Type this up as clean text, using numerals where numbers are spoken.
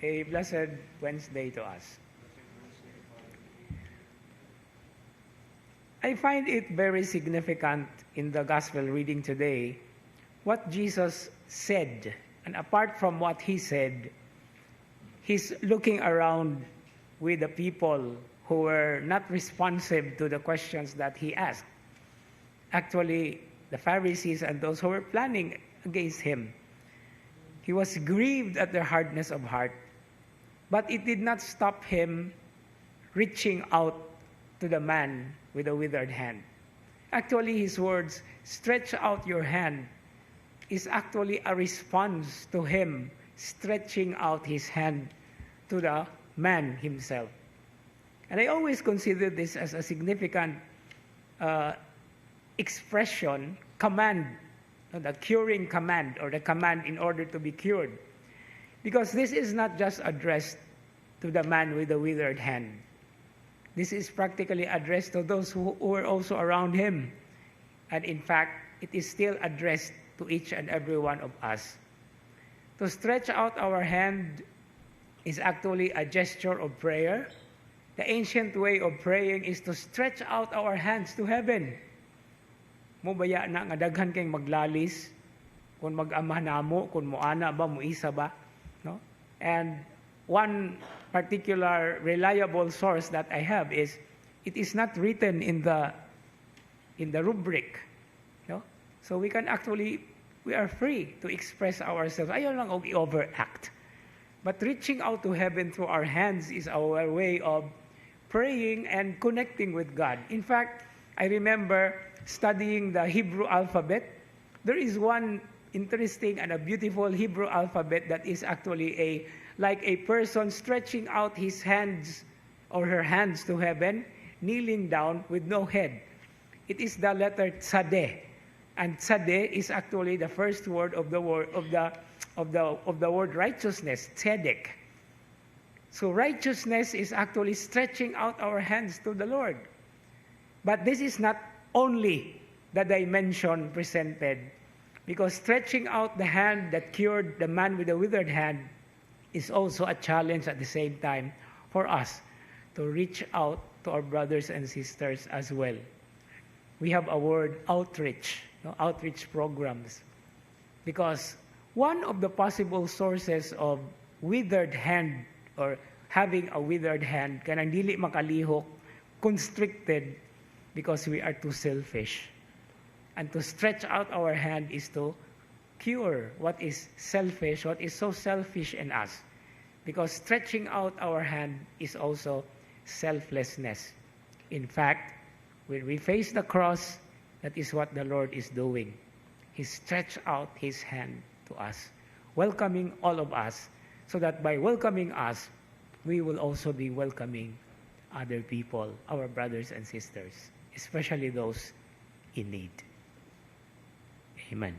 A blessed Wednesday to us. I find it very significant in the gospel reading today what Jesus said. And apart from what he said, he's looking around with the people who were not responsive to the questions that he asked. Actually, the Pharisees and those who were planning against him. He was grieved at their hardness of heart, but it did not stop him reaching out to the man with a withered hand. Actually, his words, "Stretch out your hand," is actually a response to him stretching out his hand to the man himself. And I always consider this as a significant expression, command, the curing command, or the command in order to be cured. Because this is not just addressed to the man with the withered hand. This is practically addressed to those who were also around him. And in fact, it is still addressed to each and every one of us. To stretch out our hand is actually a gesture of prayer. The ancient way of praying is to stretch out our hands to heaven. Mubaya na nga daghan kayong maglalis, kung mag-ama namo, kung moana ba, muisa ba, no? And one particular reliable source that I have is, it is not written in the rubric, no? So we are free to express ourselves. Ayaw lang og i-overact. But reaching out to heaven through our hands is our way of praying and connecting with God. In fact, I remember studying the Hebrew alphabet. There is one interesting and a beautiful Hebrew alphabet that is actually like a person stretching out his hands or her hands to heaven, kneeling down with no head. It is the letter Tzadeh, and Tzadeh is actually the first word of the word righteousness, Tzedek. So righteousness is actually stretching out our hands to the Lord. But this is not only the dimension presented, because stretching out the hand that cured the man with the withered hand is also a challenge at the same time for us to reach out to our brothers and sisters as well. We have a word outreach, outreach programs, because one of the possible sources of withered hand or having a withered hand, kanang dili makalihok, constricted, because we are too selfish. And to stretch out our hand is to cure what is selfish, what is so selfish in us. Because stretching out our hand is also selflessness. In fact, when we face the cross, that is what the Lord is doing. He stretched out his hand to us, welcoming all of us, so that by welcoming us, we will also be welcoming other people, our brothers and sisters, especially those in need. Amen.